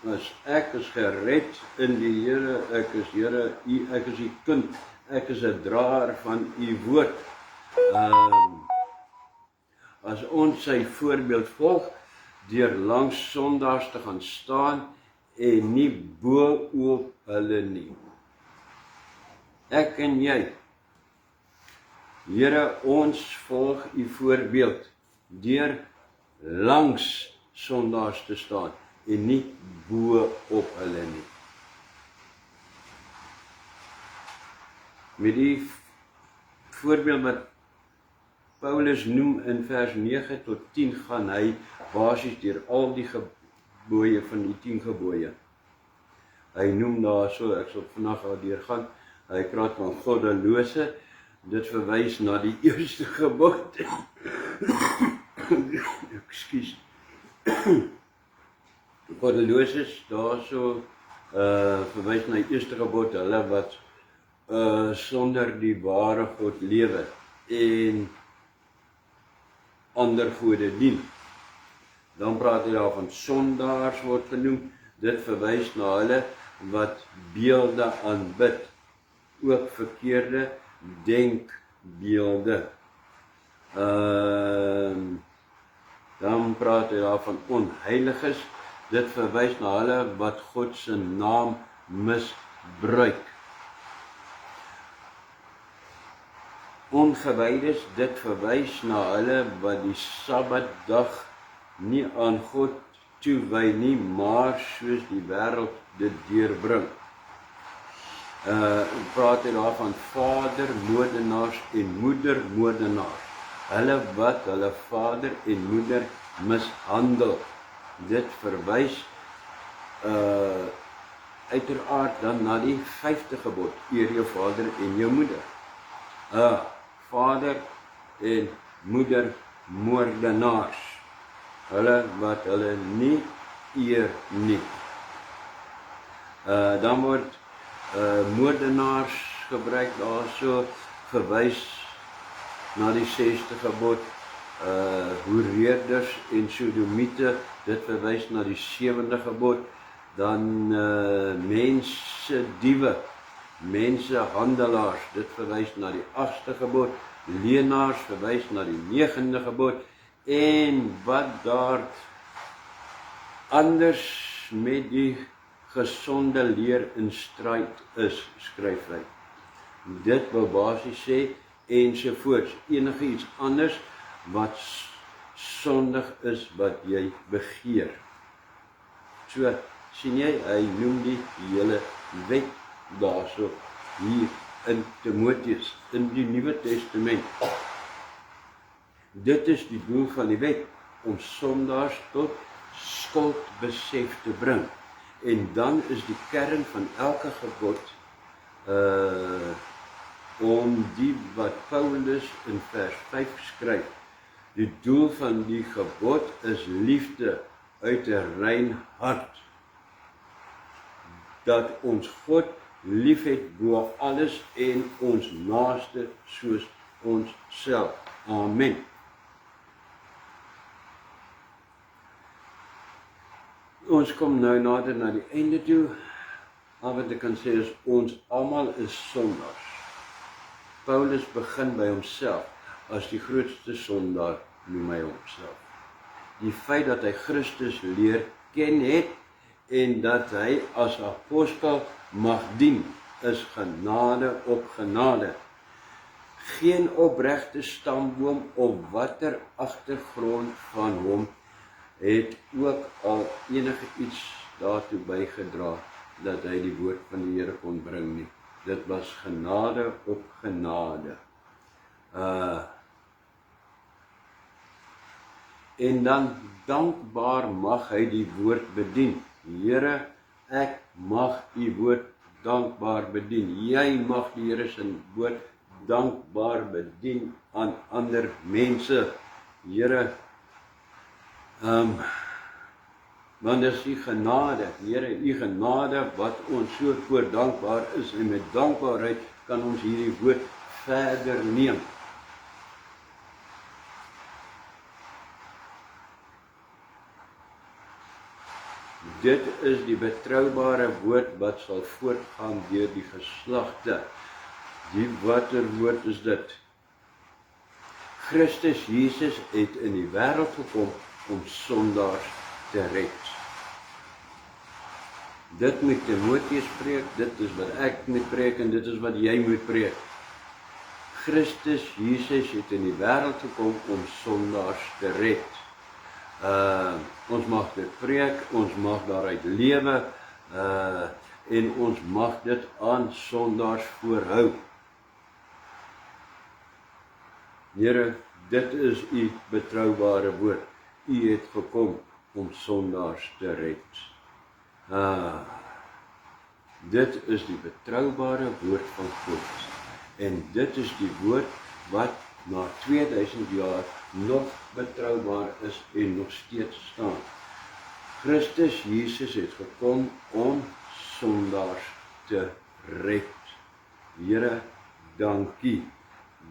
as ek is gered in die Here, ek is die kind, ek is 'n draer van u woord. As ons sy voorbeeld volg, deur langs sondaars te gaan staan en nie bo oop hulle nie. Ek en jy, Here, ons volg u voorbeeld deur langs sondaars te staan en nie bo op hulle nie. Met die voorbeeld wat Paulus noem in vers 9 tot 10 gaan hy basies deur al die gebooie van die 10 gebooie. Hy noem daar so, ek sal vandag daardeur gaan, hy praat van goddelose, dit verwys na die eerste gebod. Ekskuus. Goddeloses, daar so verwys na die eerste gebod, hulle wat sonder die ware God lewe en ander gode dien. Dan praat hy daar van sondaars word genoem. Dit verwys na hulle wat beelde aanbid. Ook verkeerde denkbeelde. Dan praat hy daar van onheiliges. Dit verwys na hulle wat God se naam misbruik. Ongewydes, dit verwys na hulle wat die Sabbatdag nie aan God toewy nie, maar soos die wêreld dit deurbring. Praat hy daar van vadermoordenaars en moedermoordenaars. Hulle wat hulle vader en moeder mishandel. Dit verwys uiteraard dan na die 5de gebod, eer jou vader en jou moeder. Vader en moeder moordenaars. Hulle wat hulle nie eer nie. Dan word moordenaars gebruik daarso, verwys na die 6de gebod, hoereerders en sodomiete, dit verwys na die 7de gebod, dan mense diewe, mensehandelaars, dit verwys na die 8ste gebod, leenaars verwys na die 9de gebod, en wat daar anders met die gesonde leer in stryd is, skryf hy. Dit wil basies sê, ensovoorts, enige iets anders wat sondig is wat jy begeer. So, sien jy, hy noem die hele wet daarso hier in Timoteus, in die Nuwe Testament. Dit is die doel van die wet, om sondaars tot skuldbesef te bring. En dan is die kern van elke gebod, om die wat Paulus in vers 5 skryf, die doel van die gebod is liefde uit 'n rein hart. Dat ons God liefhet bo alles en ons naaste soos ons self. Amen. Ons kom nou nader na die einde toe. Al wat ek kan sê is, ons almal is sondaars. Paulus begin by homself, as die grootste sondaar noem hy homself. Die feit dat hy Christus leer ken het, en dat hy as apostel mag dien, is genade op genade. Geen opregte stamboom of watter agtergrond van hom het ook al enige iets daartoe bygedra dat hy die woord van die Here kon bring nie. Dit was genade op genade. En dan dankbaar mag hy die woord bedien. Here, ek mag u woord dankbaar bedien. Jy mag die Here se woord dankbaar bedien aan ander mense. Here, want dis u genade, Here, u genade wat ons so voor dankbaar is, en met dankbaarheid kan ons hierdie woord verder neem. Dit is die betroubare woord wat sal voortgaan deur die geslagte. Die watter woord is dit? Christus Jesus het in die wêreld gekom om sondaars te red. Dit moet Timoteus preek, dit is wat ek moet preek en dit is wat jy moet preek. Christus Jesus het in die wêreld gekom om sondaars te red. Ons mag dit preek, ons mag daaruit lewe, en ons mag dit aan sondaars voorhou. Here, dit is u betroubare woord. U het gekom om sondaars te red. Dit is die betroubare woord van God. En dit is die woord wat na 2000 jaar nog betroubaar is en nog steeds staan. Christus Jesus het gekom om sondaars te red. Here, dankie.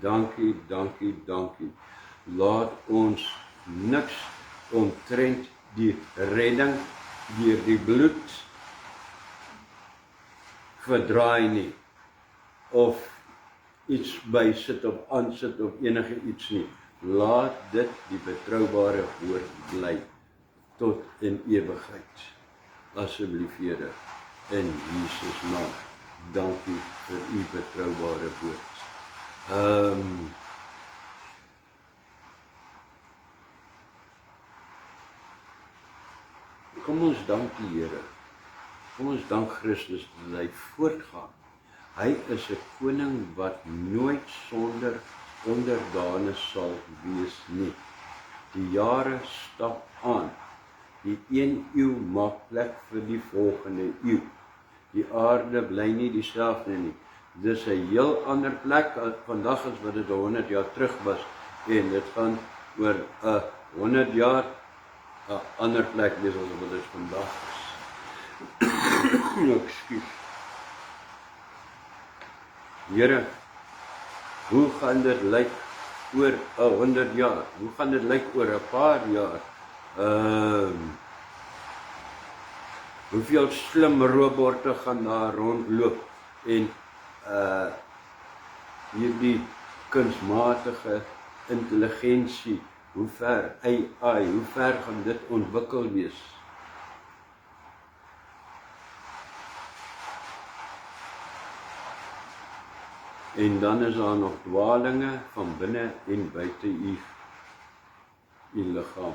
Dankie, dankie, dankie. Laat ons niks omtrent die redding deur die bloed verdraai nie, of iets bysit of aansit of enige iets nie. Laat dit die betroubare woord bly tot in ewigheid. Asseblief Here, in Jesus naam. Dankie vir u betroubare woord. Kom ons dank die Here. Kom ons dank Christus dat hy voortgaan. Hy is 'n koning wat nooit sonder onderdane sal wees nie. Die jare stap aan. Die een eeu maak plek vir die volgende eeu. Die aarde bly nie dieselfde nie. Dis 'n heel ander plek vandag as wat dit 100 jaar terug was. En dit gaan oor 100 jaar 'n ander plek wees as wat dit vandag is. Ekskuus. Here, hoe gaan dit lyk oor 100 jaar? Hoe gaan dit lyk oor 'n paar jaar? Hoeveel slim robotte gaan daar rondloop en hierdie kunsmatige intelligensie, hoe ver AI, hoe ver gaan dit ontwikkel wees? En dan is daar nog dwalinge van binne en buite u liggaam.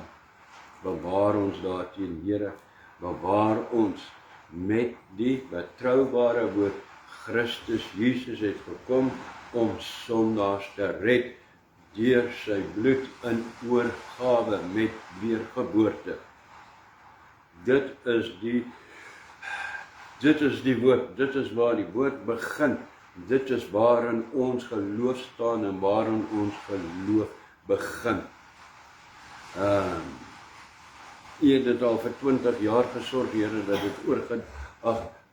Bewaar ons daarteen, Here. Bewaar ons met die betroubare woord. Christus Jesus het gekom om sondaars te red deur sy bloed in oorgawe met weergeboorte. Dit is die woord, dit is waar die woord begin. Dit is waarin ons geloof staan en waarin ons geloof begin. U het dit al vir 20 jaar gesorg, Here, dat dit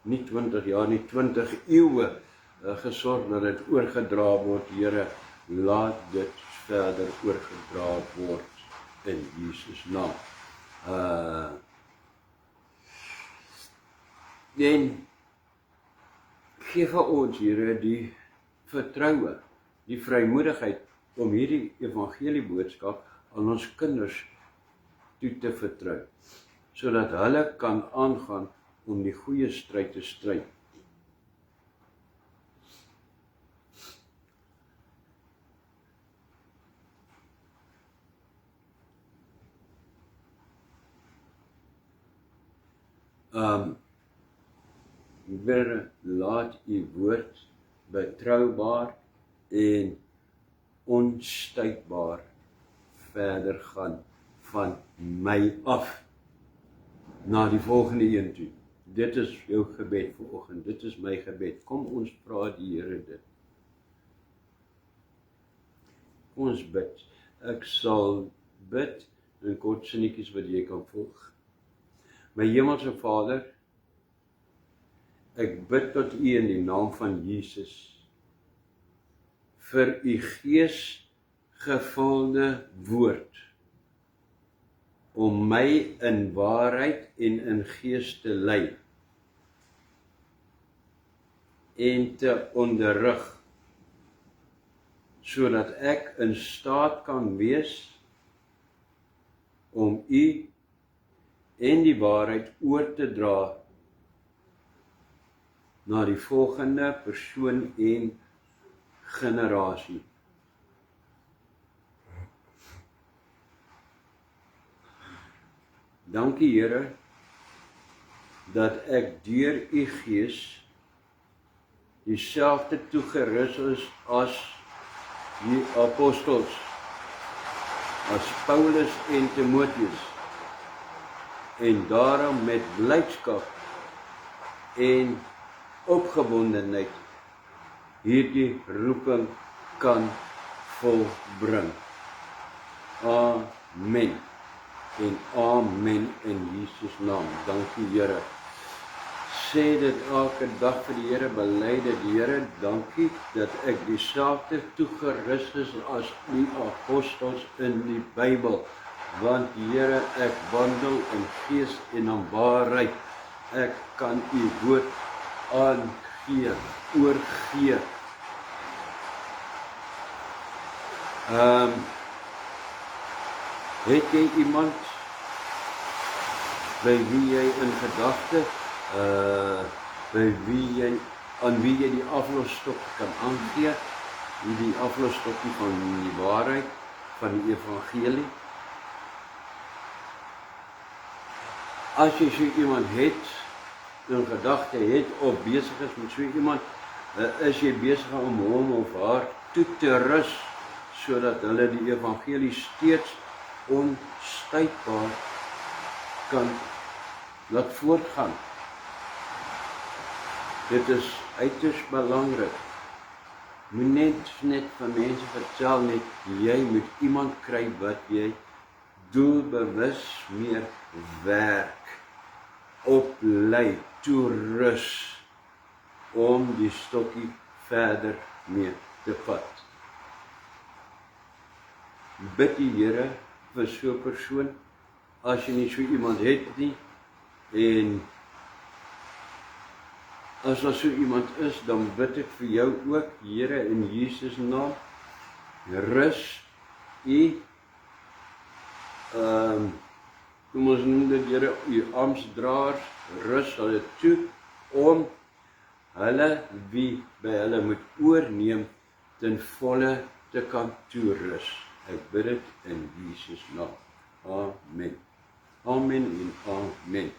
nie 20 jaar nie, 20 eeue gesorg dat dit oorgedra word, Here. Laat dit verder oorgedra word in Jesus naam. En gee vir ons, Here, die vertroue, die vrymoedigheid om hierdie evangelieboodskap aan ons kinders toe te vertrou, sodat hulle kan aangaan om die goeie stryd te stry. Here, laat u woord betroubaar en onstuitbaar verder gaan van my af na die volgende een toe. Dit is jou gebed vanoggend, dit is my gebed. Kom ons vra die Here dit. Kom ons bid. Ek sal bid in kort sinnetjies wat jy kan volg. My hemelse Vader, ek bid tot u in die naam van Jesus vir u geesgevulde woord om my in waarheid en in gees te lei en te onderrig, sodat ek in staat kan wees om u en die waarheid oor te dra na die volgende persoon en generasie. Dankie Here, dat ek deur u gees dieselfde toegerus is as die apostels, as Paulus en Timotheus, en daarom met blydskap en opgewondenheid hierdie roeping kan volbring. Amen. En amen in Jesus naam. Dankie Here. Sê dit elke dag vir die Here, bely dit, Here, dankie dat ek dieselfde toegerus is as die apostels in die Bybel. want Here, ek wandel in gees en in waarheid. Ek kan U woord aangee, oorgee. Het jy iemand by wie jy in gedagte, aan wie jy die aflosstok kan aangee, die aflosstokkie van die waarheid, van die evangelie? As jy so iemand het, in gedagte het, of besig is met so iemand, is jy besig om hom of haar toe te rus, sodat hulle die evangelie steeds onstuitbaar kan laat voortgaan. Dit is uiters belangrik. Moet net van mense vertel, net jy moet iemand kry wat jy doelbewus meer werk, oplei, toerus, om die stokkie verder mee te vat. Bid die Here vir so 'n persoon, as jy nie so iemand het nie, en as daar so iemand is, dan bid ek vir jou ook, Here, in Jesus naam, rus U, kom ons noem dit, Here, U amptdraers, rus hulle toe, om hulle wie by hulle moet oorneem, ten volle te kan toerus. Ek bid dit in Jesus naam. Amen. Amen en amen.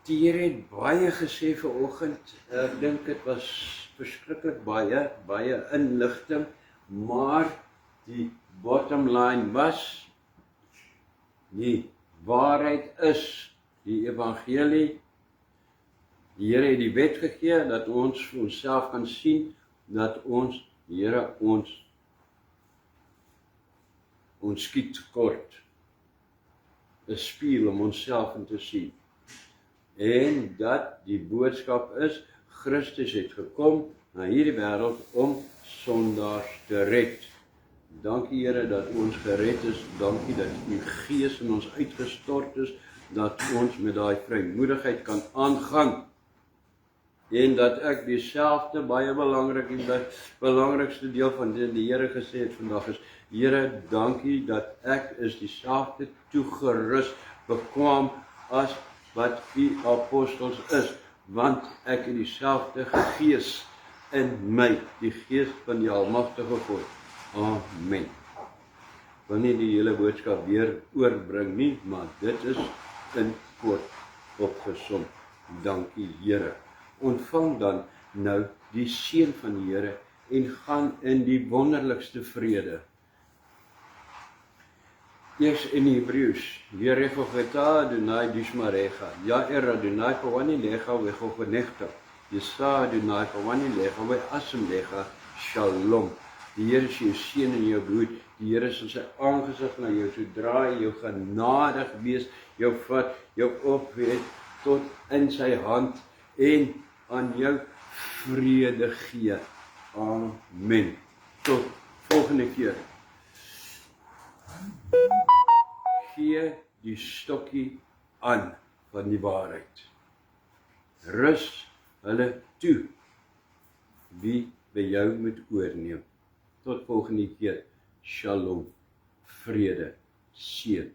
Die Here het baie gesê vanoggend. Ek dink dit was verskriklik baie inligting, maar die bottom line was, die waarheid is die evangelie. Die Here het die wet gegee, dat ons vir onsself kan sien, dat ons, Here, ons skiet tekort. 'n Spieël om onsself in te sien. En dat die boodskap is, Christus het gekom na hierdie wêreld om sondaars te red. Dankie Here dat ons gered is, dankie dat U Gees in ons uitgestort is, dat ons met daai vrymoedigheid kan aangaan. En dat ek dieselfde, baie belangrik, en die belangrikste deel van die Here gesê het vandag is, Here, dankie dat ek is dieselfde toegerus, bekwaam as wat U apostels is, want ek het dieselfde Gees in my, die Gees van die Almagtige God. Amen. Wil nie die hele boodskap weer oorbring nie, maar dit is in kort opgesom. Dankie Here. Ontvang dan nou die seën van die Here en gaan in die wonderlikste vrede. Eers in Hebreëus, Yerechocheta Adonai Dishmarecha, Ya'er Adonai Pawani Lecha Vechochonechta, Yesa Adonai Pawani Lecha Ve'asem Lecha, Shalom. Die Here is jou seën en jou bloed, die Here sal sy aangesig na jou toe draai, jou genadig wees, jou vat, jou opweet tot in sy hand en aan jou vrede gee. Amen. Tot volgende keer. Gee die stokkie aan van die waarheid. Rus hulle toe, wie by jou moet oorneem. Tot volgende keer. Shalom, vrede, seën.